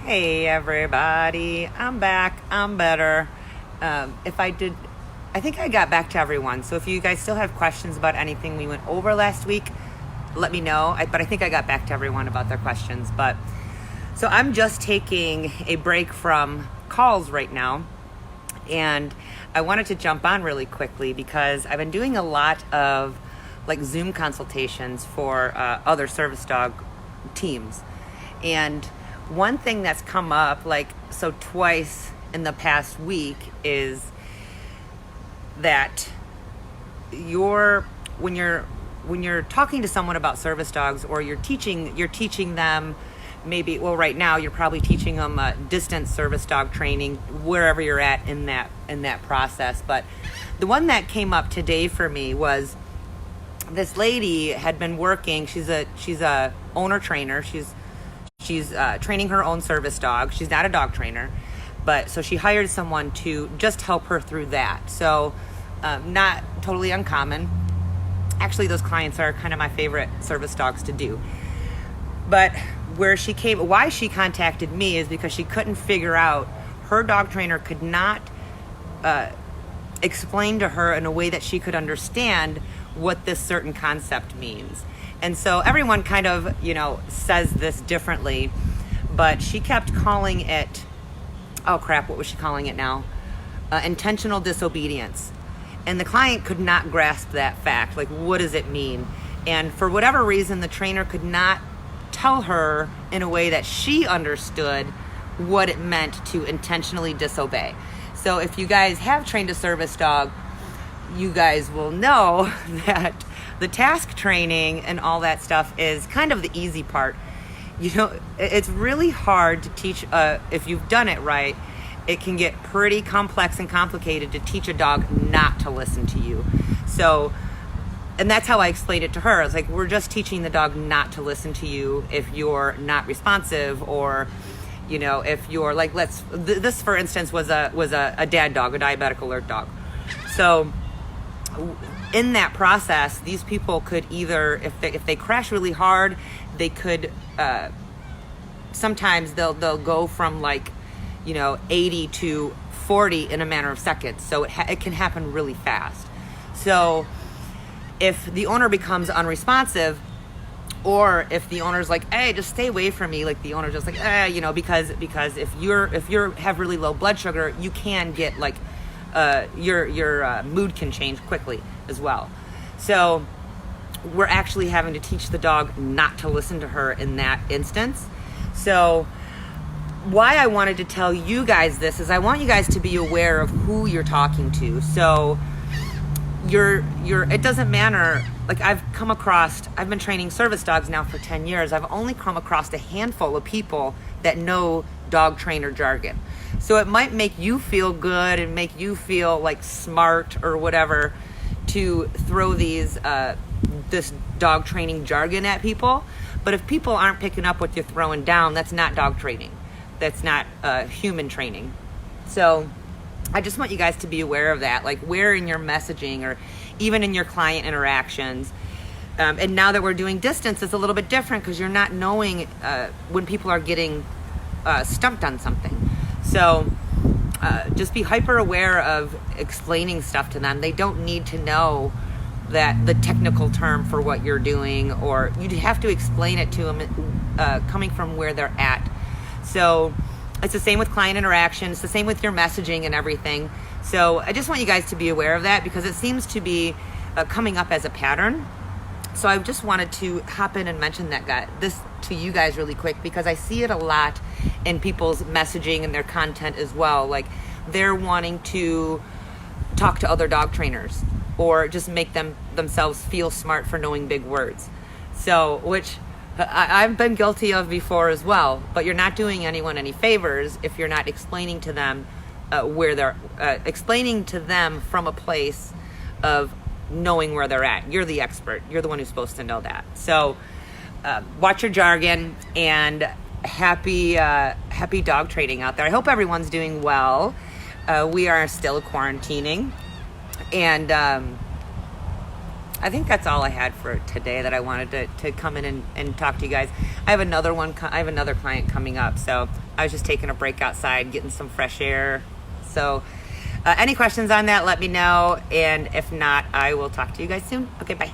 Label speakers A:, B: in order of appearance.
A: Hey everybody, I'm back. I'm better. I think I got back to everyone. So if you guys still have questions about anything we went over last week, let me know. But I think I got back to everyone about their questions. So I'm just taking a break from calls right now, and I wanted to jump on really quickly because I've been doing a lot of like Zoom consultations for other service dog teams, and one thing that's come up twice in the past week is that when you're talking to someone about service dogs, or you're teaching them, right now you're probably teaching them distance service dog training wherever you're at in that process. But the one that came up today for me was this lady had been working. She's a owner trainer. She's training her own service dog. She's not a dog trainer, so she hired someone to just help her through that. So not totally uncommon. Actually, those clients are kind of my favorite service dogs to do. But why she contacted me is because she couldn't figure out, her dog trainer could not explain to her in a way that she could understand what this certain concept means. And so everyone kind of, says this differently, but she kept calling it, oh crap, what was she calling it now? Intentional disobedience. And the client could not grasp that fact. Like, what does it mean? And for whatever reason, the trainer could not tell her in a way that she understood what it meant to intentionally disobey. So if you guys have trained a service dog, you guys will know that the task training and all that stuff is kind of the easy part. It's really hard to teach, if you've done it right. It can get pretty complex and complicated to teach a dog not to listen to you. So, and that's how I explained it to her. I was like, we're just teaching the dog not to listen to you if you're not responsive, or, if you're like, this for instance was a DAD dog, a diabetic alert dog. So in that process, these people could either, if they crash really hard, they could, sometimes they'll go from 80 to 40 in a matter of seconds. So it can happen really fast. So if the owner becomes unresponsive, or if the owner's like, hey, just stay away from me, like the owner just because if you have really low blood sugar, you can get your mood can change quickly as well. So we're actually having to teach the dog not to listen to her in that instance. So why I wanted to tell you guys this is I want you guys to be aware of who you're talking to. So it doesn't matter. Like, I've been training service dogs now for 10 years. I've only come across a handful of people that know dog trainer jargon. So it might make you feel good and make you feel like smart or whatever to throw this dog training jargon at people. But if people aren't picking up what you're throwing down, that's not dog training. That's not human training. So I just want you guys to be aware of that, like where in your messaging or even in your client interactions. And now that we're doing distance, it's a little bit different because you're not knowing when people are getting stumped on something. So just be hyper aware of explaining stuff to them. They don't need to know that the technical term for what you're doing, or you have to explain it to them coming from where they're at. So it's the same with client interaction. It's the same with your messaging and everything. So I just want you guys to be aware of that because it seems to be coming up as a pattern. So I just wanted to hop in and mention this to you guys really quick because I see it a lot in people's messaging and their content as well. Like, they're wanting to talk to other dog trainers or just make themselves feel smart for knowing big words. So, which I've been guilty of before as well, but you're not doing anyone any favors if you're not explaining to them where they're explaining to them from a place of knowing where they're at. You're the expert. You're the one who's supposed to know that. So watch your jargon, and happy dog training out there. I hope everyone's doing well. We are still quarantining, and I think that's all I had for today that I wanted to come in and talk to you guys. I have another client coming up, so I was just taking a break outside, getting some fresh air. So any questions on that, let me know. And if not, I will talk to you guys soon. Okay, bye.